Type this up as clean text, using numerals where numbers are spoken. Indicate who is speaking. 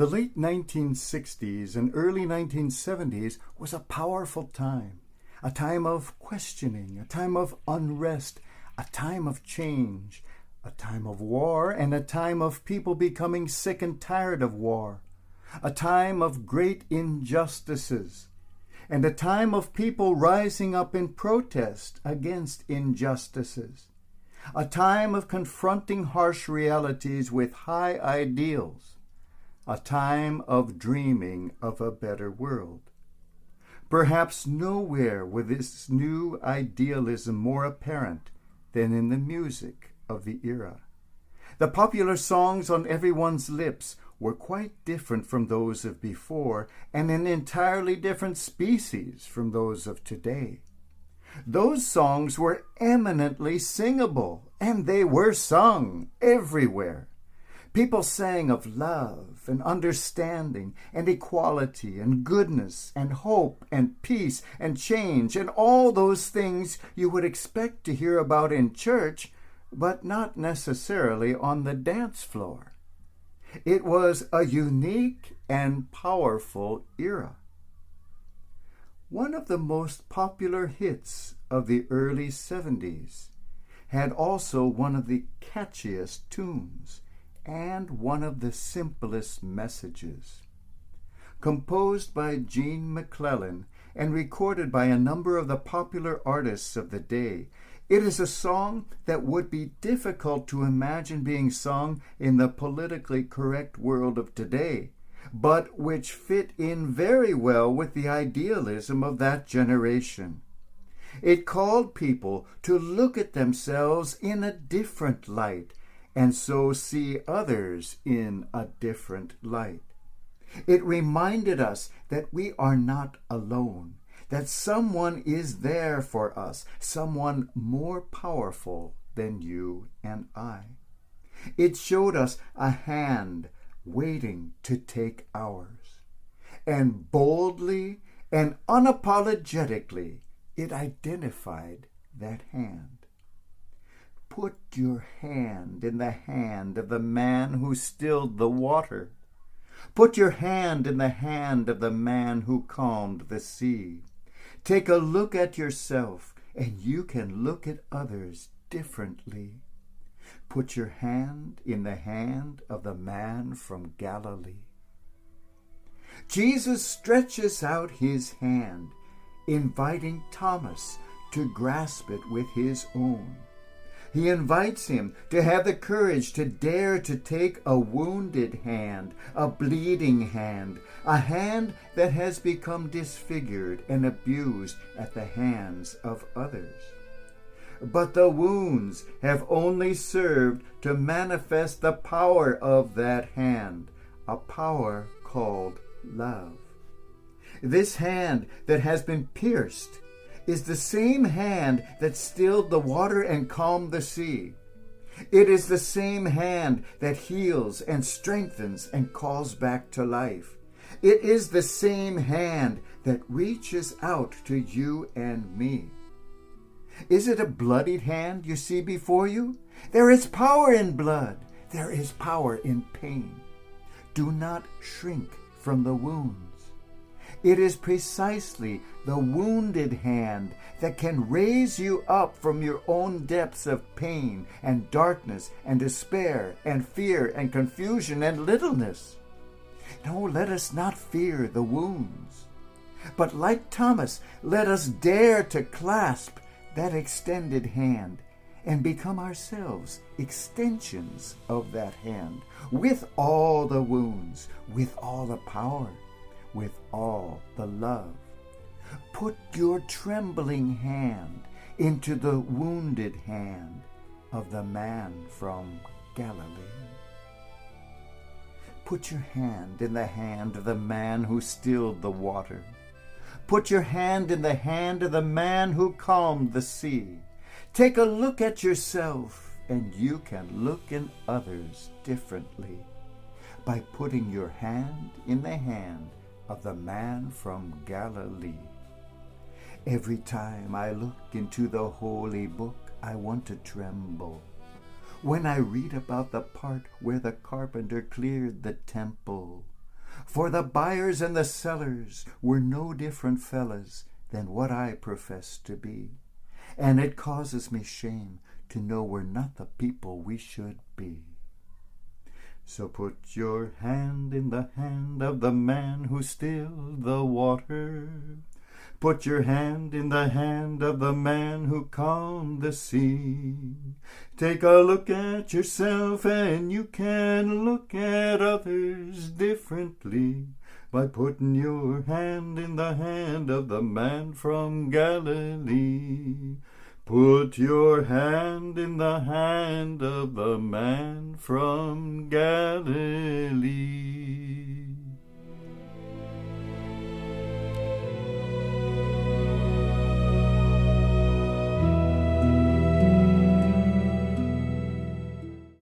Speaker 1: The late 1960s and early 1970s was a powerful time, a time of questioning, a time of unrest, a time of change, a time of war, and a time of people becoming sick and tired of war, a time of great injustices, and a time of people rising up in protest against injustices, a time of confronting harsh realities with high ideals, a time of dreaming of a better world. Perhaps nowhere was this new idealism more apparent than in the music of the era. The popular songs on everyone's lips were quite different from those of before, and an entirely different species from those of today. Those songs were eminently singable, and they were sung everywhere. People sang of love and understanding and equality and goodness and hope and peace and change and all those things you would expect to hear about in church, but not necessarily on the dance floor. It was a unique and powerful era. One of the most popular hits of the early 70s had also one of the catchiest tunes and one of the simplest messages. Composed by Gene MacLellan and recorded by a number of the popular artists of the day, it is a song that would be difficult to imagine being sung in the politically correct world of today, but which fit in very well with the idealism of that generation. It called people to look at themselves in a different light, and so see others in a different light. It reminded us that we are not alone, that someone is there for us, someone more powerful than you and I. It showed us a hand waiting to take ours. And boldly and unapologetically, it identified that hand. Put your hand in the hand of the man who stilled the water. Put your hand in the hand of the man who calmed the sea. Take a look at yourself, and you can look at others differently. Put your hand in the hand of the man from Galilee. Jesus stretches out his hand, inviting Thomas to grasp it with his own. He invites him to have the courage to dare to take a wounded hand, a bleeding hand, a hand that has become disfigured and abused at the hands of others. But the wounds have only served to manifest the power of that hand, a power called love. This hand that has been pierced is the same hand that stilled the water and calmed the sea. It is the same hand that heals and strengthens and calls back to life. It is the same hand that reaches out to you and me. Is it a bloodied hand you see before you? There is power in blood. There is power in pain. Do not shrink from the wounds. It is precisely the wounded hand that can raise you up from your own depths of pain and darkness and despair and fear and confusion and littleness. No, let us not fear the wounds. But like Thomas, let us dare to clasp that extended hand and become ourselves extensions of that hand, with all the wounds, with all the power, with all the love. Put your trembling hand into the wounded hand of the man from Galilee. Put your hand in the hand of the man who stilled the water. Put your hand in the hand of the man who calmed the sea. Take a look at yourself, and you can look in others differently by putting your hand in the hand of the man from Galilee. Every time I look into the holy book, I want to tremble. When I read about the part where the carpenter cleared the temple, For the buyers and the sellers were no different fellas than what I profess to be. And it causes me shame to know we're not the people we should be. So put your hand in the hand of the man who stilled the water. Put your hand in the hand of the man who calmed the sea. Take a look at yourself and you can look at others differently by putting your hand in the hand of the man from Galilee. Put your hand in the hand of the man from Galilee.